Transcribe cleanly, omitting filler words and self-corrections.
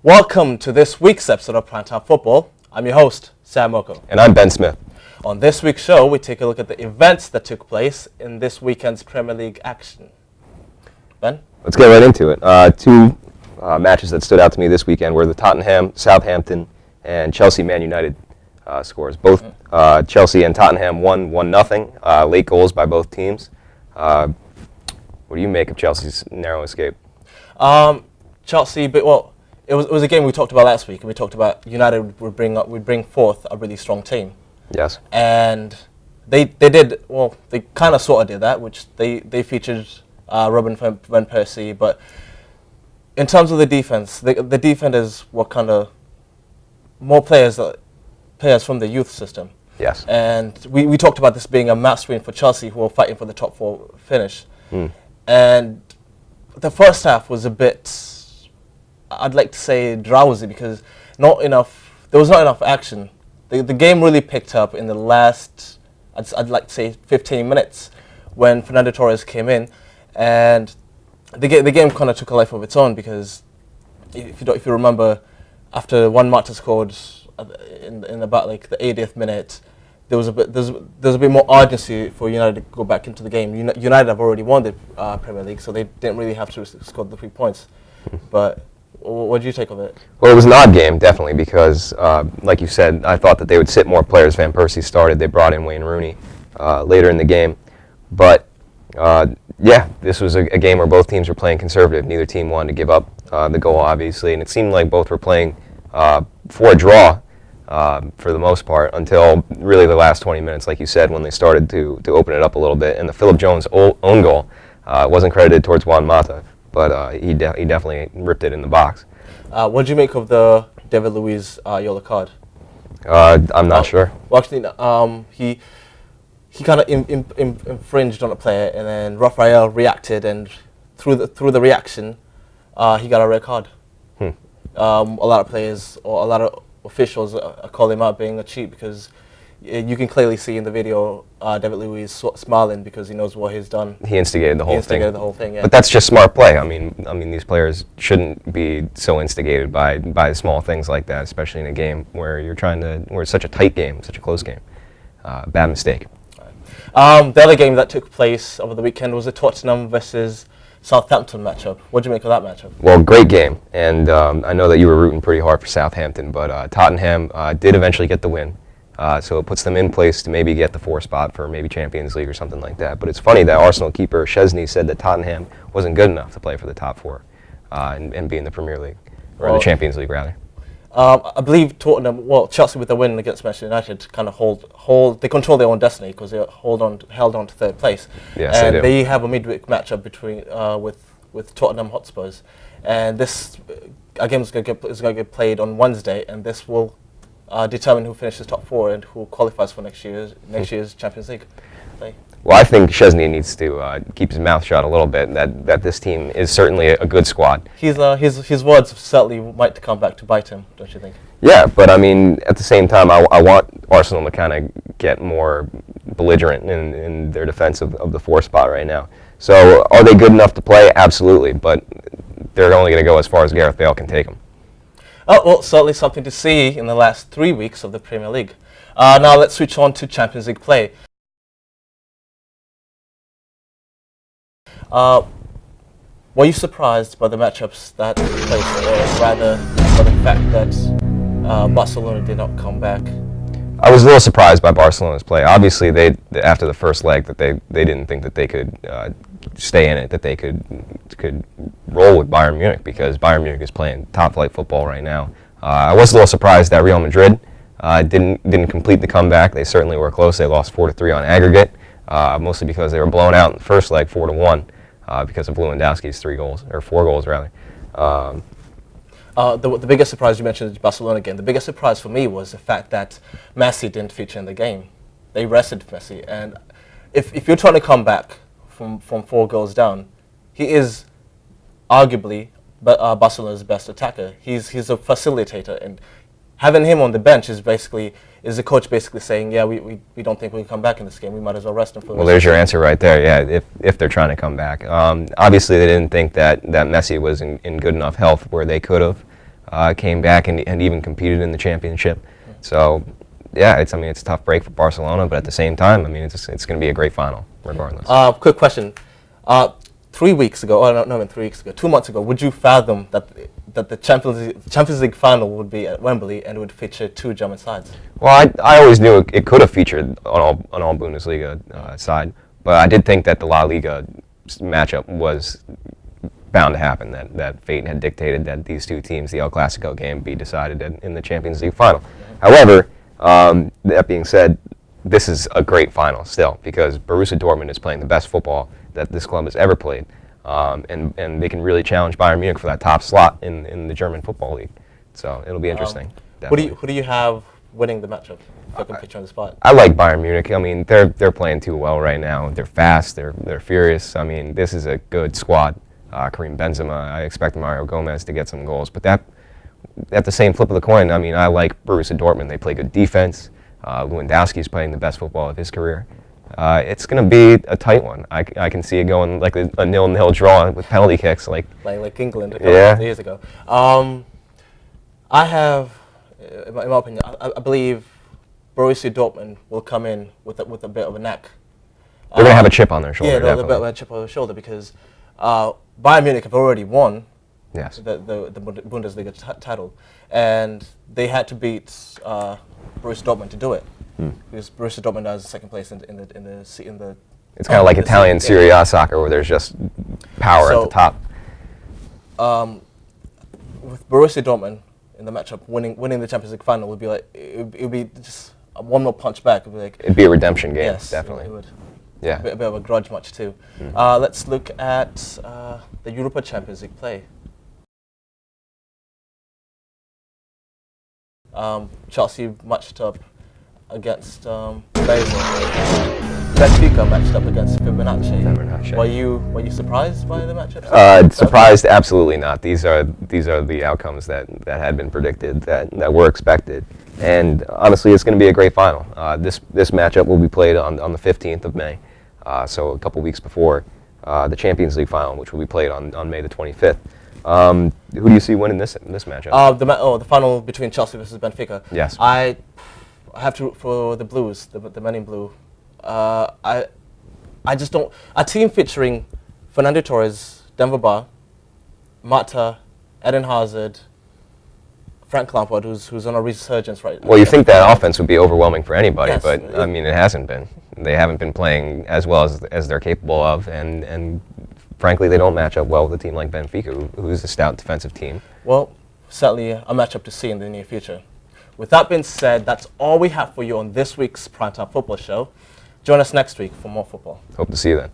Welcome to this week's episode of Primetime Football. I'm your host, Sam Moko. And I'm Ben Smith. On this week's show, we take a look at the events that took place in this weekend's Premier League action. Ben? Let's get right into it. Two matches that stood out to me this weekend were the Tottenham, Southampton, and Chelsea Man United scores. Both Chelsea and Tottenham won 1-0. Late goals by both teams. What do you make of Chelsea's narrow escape? Chelsea, it was a game we talked about last week, and we talked about United would bring forth a really strong team. Yes. And they kind of sort of did that, which they featured Robin van Persie, but in terms of the defense, the defenders were kind of more players from the youth system. Yes. And we talked about this being a must win for Chelsea, who were fighting for the top four finish. And the first half was a bit, I'd like to say, drowsy because there was not enough action. The game really picked up in the last, I'd like to say, 15 minutes when Fernando Torres came in, and the game kind of took a life of its own because if you remember, after Juan Mata scored in about like the 80th minute, there was a bit more urgency for United to go back into the game. United have already won the Premier League, so they didn't really have to score the 3 points. But what did you take of it? Well, it was an odd game, definitely, because, like you said, I thought that they would sit more players. Van Persie started. They brought in Wayne Rooney later in the game. But, this was a game where both teams were playing conservative. Neither team wanted to give up the goal, obviously, and it seemed like both were playing for a draw for the most part until really the last 20 minutes, like you said, when they started to open it up a little bit. And the Philip Jones own goal wasn't credited towards Juan Mata, but he definitely ripped it in the box. What did you make of the David Luiz yellow card? I'm not sure. Well, actually, he kind of infringed on a player, and then Rafael reacted, and through the reaction, he got a red card. A lot of players or a lot of officials call him out being a cheat because you can clearly see in the video David Luiz smiling because he knows what he's done. He instigated the whole thing. Yeah. But that's just smart play. I mean, these players shouldn't be so instigated by small things like that, especially in a game where it's such a tight game, such a close game. Bad mistake. Right. The other game that took place over the weekend was the Tottenham versus Southampton matchup. What did you make of that matchup? Well, great game, and I know that you were rooting pretty hard for Southampton, but Tottenham did eventually get the win. So it puts them in place to maybe get the 4th spot for maybe Champions League or something like that. But it's funny that Arsenal keeper Chesney said that Tottenham wasn't good enough to play for the top 4 and be in the Premier League, or the Champions League rather. I believe Chelsea with the win against Manchester United kind of they control their own destiny because they held on to 3rd place. Yes, and they do. They have a midweek matchup between with Tottenham Hotspurs, and this game is going to get played on Wednesday, and this will determine who finishes top 4 and who qualifies for next year's Champions League play. Well, I think Chesney needs to keep his mouth shut a little bit. That this team is certainly a good squad. His words certainly might come back to bite him, don't you think? Yeah, but I mean, at the same time, I want Arsenal to kind of get more belligerent in their defense of the 4th spot right now. So, are they good enough to play? Absolutely, but they're only going to go as far as Gareth Bale can take them. Oh, well, certainly something to see in the last 3 weeks of the Premier League. Now let's switch on to Champions League play. Were you surprised by the matchups that took place, or rather by the fact that Barcelona did not come back? I was a little surprised by Barcelona's play. Obviously, after the first leg, that they didn't think that they could stay in it, that they could roll with Bayern Munich, because Bayern Munich is playing top-flight football right now. I was a little surprised that Real Madrid didn't complete the comeback. They certainly were close. They lost 4-3 on aggregate, mostly because they were blown out in the first leg 4-1 because of Lewandowski's 4 goals rather. The biggest surprise, you mentioned Barcelona again. The biggest surprise for me was the fact that Messi didn't feature in the game. They rested Messi, and if you're trying to come back from 4 goals down, he is arguably Barcelona's best attacker. He's a facilitator, and having him on the bench is the coach basically saying, yeah, we don't think we can come back in this game. We might as well rest him for the Well, there's your answer right there. Yeah, if they're trying to come back. Obviously, they didn't think that Messi was in good enough health where they could have. came back and even competed in the championship. So, yeah, it's a tough break for Barcelona, but at the same time, I mean, it's going to be a great final, regardless. Quick question. 3 weeks ago, or not even 3 weeks ago, 2 months ago, would you fathom that the Champions League final would be at Wembley and would feature 2 German sides? Well, I always knew it could have featured on all Bundesliga side, but I did think that the La Liga matchup was bound to happen, that fate had dictated that these two teams, the El Clasico game, be decided in the Champions League final. However, that being said, this is a great final still, because Borussia Dortmund is playing the best football that this club has ever played, and they can really challenge Bayern Munich for that top slot in the German Football League. So it'll be interesting. Who do you have winning the matchup? If I can picture on the spot. I like Bayern Munich. I mean, they're playing too well right now. They're fast. They're furious. I mean, this is a good squad. Karim Benzema. I expect Mario Gomez to get some goals, but that at the same flip of the coin, I mean, I like Borussia Dortmund. They play good defense. Lewandowski's playing the best football of his career. It's going to be a tight one. I can see it going like a 0-0 draw with penalty kicks, like England a couple of years ago. I have, in my opinion, I believe Borussia Dortmund will come in with a bit of a knack. They're going to have a chip on their shoulder. Yeah, they'll have a bit of a chip on their shoulder because Bayern Munich have already won the Bundesliga title, and they had to beat Borussia Dortmund to do it. Because Borussia Dortmund has second place in the. It's kind of like Italian Serie A soccer, where there's just power at the top. With Borussia Dortmund in the matchup, winning the Champions League final would be like it would be just one more punch back. It'd be a redemption game. Yes, definitely. It would. Yeah. A bit of a grudge match too. Let's look at the Europa Champions League play. Chelsea matched up against Basel. Benfica matched up against Fibonacci. Were you surprised by the matchup? Surprised? Absolutely not. These are the outcomes that had been predicted, that were expected, and honestly, it's going to be a great final. This matchup will be played on the 15th of May, so a couple weeks before the Champions League final, which will be played on May the 25th. Who do you see winning this matchup? The final between Chelsea versus Benfica. Yes. I have to root for the Blues, the men in blue. I just don't. A team featuring Fernando Torres, Denver Bar, Mata, Eden Hazard, Frank Lampard, who's on a resurgence right now. Well, you think that offense would be overwhelming for anybody, yes, but I mean, it hasn't been. They haven't been playing as well as they're capable of, and frankly, they don't match up well with a team like Benfica, who's a stout defensive team. Well, certainly a matchup to see in the near future. With that being said, that's all we have for you on this week's Primetime Football Show. Join us next week for more football. Hope to see you then.